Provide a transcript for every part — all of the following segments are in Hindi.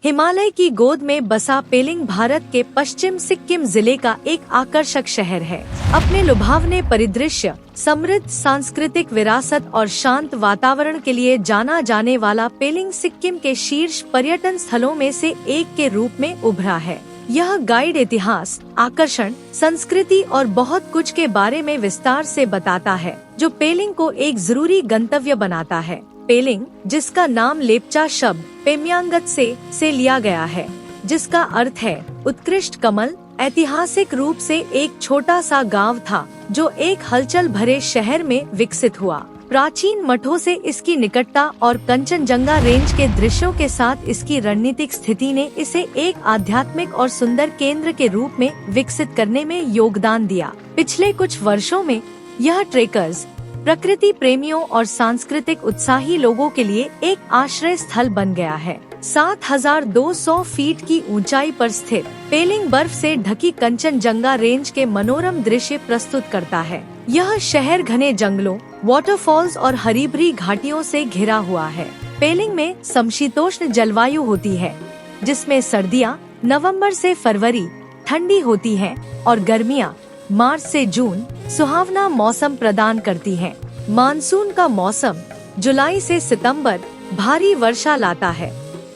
हिमालय की गोद में बसा पेलिंग भारत के पश्चिम सिक्किम जिले का एक आकर्षक शहर है। अपने लुभावने परिदृश्य, समृद्ध सांस्कृतिक विरासत और शांत वातावरण के लिए जाना जाने वाला पेलिंग सिक्किम के शीर्ष पर्यटन स्थलों में से एक के रूप में उभरा है। यह गाइड इतिहास, आकर्षण, संस्कृति और बहुत कुछ के बारे में विस्तार से बताता है, जो पेलिंग को एक जरूरी गंतव्य बनाता है। पेलिंग, जिसका नाम लेप्चा शब्द पेम्यांगत से लिया गया है, जिसका अर्थ है उत्कृष्ट कमल, ऐतिहासिक रूप से एक छोटा सा गांव था जो एक हलचल भरे शहर में विकसित हुआ। प्राचीन मठों से इसकी निकटता और कंचनजंगा रेंज के दृश्यों के साथ इसकी रणनीतिक स्थिति ने इसे एक आध्यात्मिक और सुंदर केंद्र के रूप में विकसित करने में योगदान दिया। पिछले कुछ वर्षों में यह ट्रेकर्स, प्रकृति प्रेमियों और सांस्कृतिक उत्साही लोगों के लिए एक आश्रय स्थल बन गया है। 7,200 फीट की ऊंचाई पर स्थित पेलिंग बर्फ से ढकी कंचनजंगा रेंज के मनोरम दृश्य प्रस्तुत करता है। यह शहर घने जंगलों, वाटरफॉल्स और हरी भरी घाटियों से घिरा हुआ है। पेलिंग में समशीतोष्ण जलवायु होती है, जिसमें सर्दियां नवंबर से फरवरी ठंडी होती हैं और गर्मियां मार्च से जून सुहावना मौसम प्रदान करती हैं। मानसून का मौसम जुलाई से सितंबर भारी वर्षा लाता है,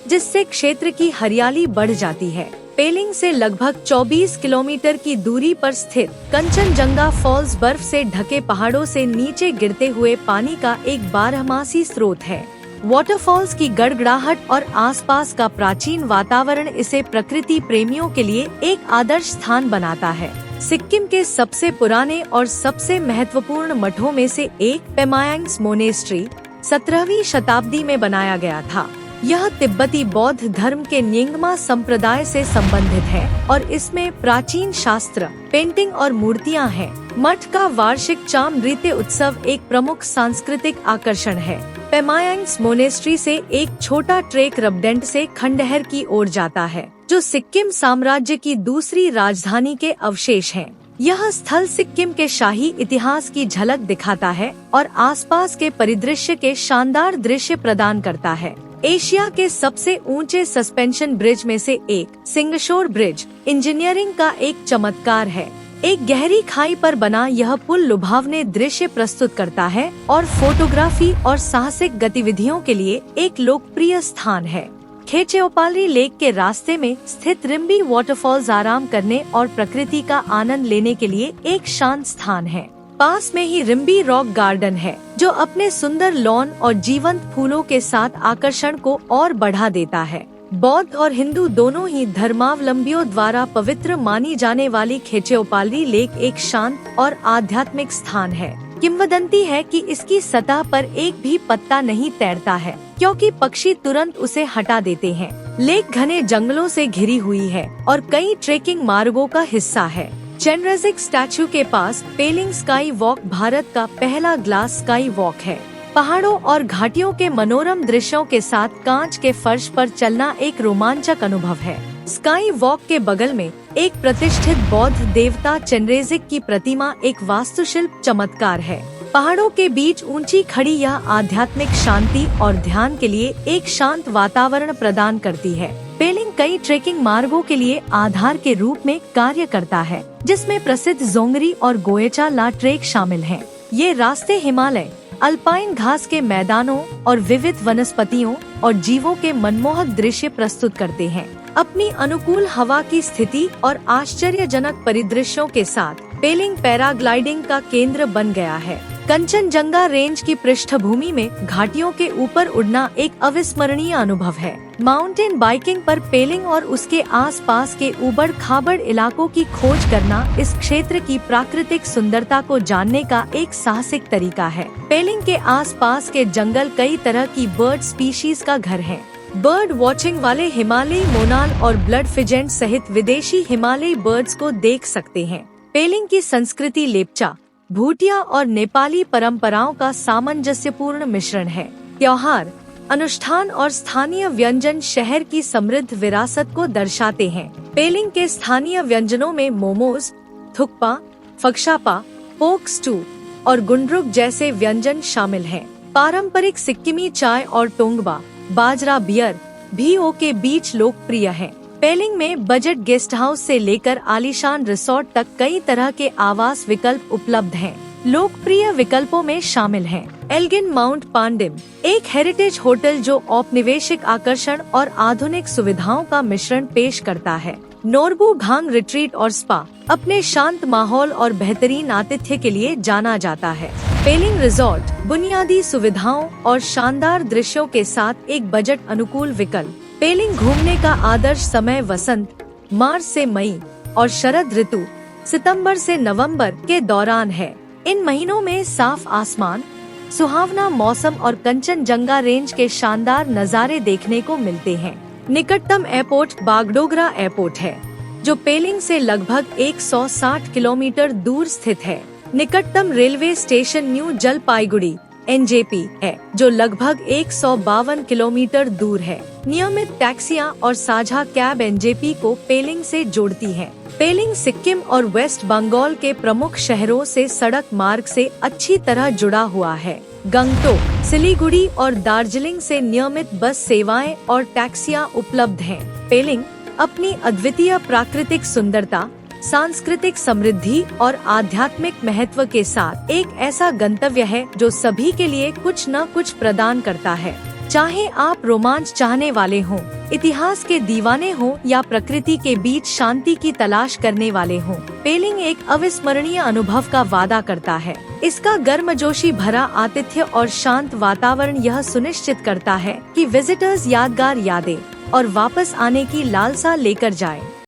जिससे क्षेत्र की हरियाली बढ़ जाती है। पेलिंग से लगभग 24 किलोमीटर की दूरी पर स्थित कंचनजंगा फॉल्स बर्फ से ढके पहाड़ों से नीचे गिरते हुए पानी का एक बारहमासी स्रोत है। वाटरफॉल्स की गड़गड़ाहट और आसपास का प्राचीन वातावरण इसे प्रकृति प्रेमियों के लिए एक आदर्श स्थान बनाता है। सिक्किम के सबसे पुराने और सबसे महत्वपूर्ण मठों में से एक पेमायांग्स मोनेस्ट्री 17वीं शताब्दी में बनाया गया था। यह तिब्बती बौद्ध धर्म के न्यिंगमा संप्रदाय से संबंधित है और इसमें प्राचीन शास्त्र, पेंटिंग और मूर्तियां हैं। मठ का वार्षिक चाम नृत्य उत्सव एक प्रमुख सांस्कृतिक आकर्षण है। पेमायांग्स मोनेस्ट्री से एक छोटा ट्रेक रबडेंट से खंडहर की ओर जाता है, जो सिक्किम साम्राज्य की दूसरी राजधानी के अवशेष हैं। यह स्थल सिक्किम के शाही इतिहास की झलक दिखाता है और आसपास के परिदृश्य के शानदार दृश्य प्रदान करता है। एशिया के सबसे ऊंचे सस्पेंशन ब्रिज में से एक सिंगशोर ब्रिज इंजीनियरिंग का एक चमत्कार है। एक गहरी खाई पर बना यह पुल लुभावने दृश्य प्रस्तुत करता है और फोटोग्राफी और साहसिक गतिविधियों के लिए एक लोकप्रिय स्थान है। खेचेओपाली लेक के रास्ते में स्थित रिम्बी वाटरफॉल्स आराम करने और प्रकृति का आनंद लेने के लिए एक शांत स्थान है। पास में ही रिम्बी रॉक गार्डन है, जो अपने सुंदर लॉन और जीवंत फूलों के साथ आकर्षण को और बढ़ा देता है। बौद्ध और हिंदू दोनों ही धर्मावलंबियों द्वारा पवित्र मानी जाने वाली खेचेओपाली लेक एक शांत और आध्यात्मिक स्थान है। किंवदंती है कि इसकी सतह पर एक भी पत्ता नहीं तैरता है, क्योंकि पक्षी तुरंत उसे हटा देते हैं। लेक घने जंगलों से घिरी हुई है और कई ट्रेकिंग मार्गों का हिस्सा है। चेनरेजिक स्टैचू के पास पेलिंग स्काई वॉक भारत का पहला ग्लास स्काई वॉक है। पहाड़ों और घाटियों के मनोरम दृश्यों के साथ कांच के फर्श पर चलना एक रोमांचक अनुभव है। स्काई वॉक के बगल में एक प्रतिष्ठित बौद्ध देवता चेनरेजिक की प्रतिमा एक वास्तुशिल्प चमत्कार है। पहाड़ों के बीच ऊंची खड़ी यह आध्यात्मिक शांति और ध्यान के लिए एक शांत वातावरण प्रदान करती है। पेलिंग कई ट्रेकिंग मार्गों के लिए आधार के रूप में कार्य करता है, जिसमें प्रसिद्ध जोंगरी और गोएचा ला ट्रेक शामिल हैं। ये रास्ते हिमालय, अल्पाइन घास के मैदानों और विविध वनस्पतियों और जीवों के मनमोहक दृश्य प्रस्तुत करते हैं। अपनी अनुकूल हवा की स्थिति और आश्चर्यजनक परिदृश्यों के साथ पेलिंग पैराग्लाइडिंग का केंद्र बन गया है। कंचनजंगा रेंज की पृष्ठभूमि में घाटियों के ऊपर उड़ना एक अविस्मरणीय अनुभव है। माउंटेन बाइकिंग पर पेलिंग और उसके आसपास के उबड़ खाबड़ इलाकों की खोज करना इस क्षेत्र की प्राकृतिक सुंदरता को जानने का एक साहसिक तरीका है। पेलिंग के आसपास के जंगल कई तरह की बर्ड स्पीशीज का घर है। बर्ड वॉचिंग वाले हिमालयी मोनाल और ब्लड फिजेंट सहित विदेशी हिमालयी बर्ड्स को देख सकते हैं। पेलिंग की संस्कृति लेप्चा, भूटिया और नेपाली परंपराओं का सामंजस्यपूर्ण मिश्रण है। त्योहार, अनुष्ठान और स्थानीय व्यंजन शहर की समृद्ध विरासत को दर्शाते हैं। पेलिंग के स्थानीय व्यंजनों में मोमोज, थुक्पा, फक्शापा, पोक स्टू और गुंड्रुक जैसे व्यंजन शामिल हैं। पारंपरिक सिक्किमी चाय और टोंगबा, बाजरा बियर, भी के बीच लोकप्रिय है। पेलिंग में बजट गेस्ट हाउस से लेकर आलीशान रिसोर्ट तक कई तरह के आवास विकल्प उपलब्ध हैं। लोकप्रिय विकल्पों में शामिल हैं एल्गिन माउंट पांडिम, एक हेरिटेज होटल जो औपनिवेशिक आकर्षण और आधुनिक सुविधाओं का मिश्रण पेश करता है। नोरबू घांग रिट्रीट और स्पा अपने शांत माहौल और बेहतरीन आतिथ्य के लिए जाना जाता है। पेलिंग रिजॉर्ट बुनियादी सुविधाओं और शानदार दृश्यों के साथ एक बजट अनुकूल विकल्प। पेलिंग घूमने का आदर्श समय वसंत मार्च से मई और शरद ऋतु सितंबर से नवंबर के दौरान है। इन महीनों में साफ आसमान, सुहावना मौसम और कंचनजंगा रेंज के शानदार नज़ारे देखने को मिलते हैं। निकटतम एयरपोर्ट बागडोगरा एयरपोर्ट है, जो पेलिंग से लगभग 160 किलोमीटर दूर स्थित है। निकटतम railway station new Jalpaiguri NJP है, जो लगभग 152 किलोमीटर दूर है। नियमित टैक्सियां और साझा कैब NJP को पेलिंग से जोड़ती हैं। पेलिंग सिक्किम और वेस्ट बंगाल के प्रमुख शहरों से सड़क मार्ग से अच्छी तरह जुड़ा हुआ है। गंगटोक, सिलीगुड़ी और दार्जिलिंग से नियमित बस सेवाएं और टैक्सियां उपलब्ध हैं। पेलिंग अपनी अद्वितीय प्राकृतिक सुंदरता, सांस्कृतिक समृद्धि और आध्यात्मिक महत्व के साथ एक ऐसा गंतव्य है जो सभी के लिए कुछ न कुछ प्रदान करता है। चाहे आप रोमांच चाहने वाले हों, इतिहास के दीवाने हों या प्रकृति के बीच शांति की तलाश करने वाले हों, पेलिंग एक अविस्मरणीय अनुभव का वादा करता है। इसका गर्मजोशी भरा आतिथ्य और शांत वातावरण यह सुनिश्चित करता है कि विजिटर्स यादगार यादें और वापस आने की लालसा लेकर जाएं।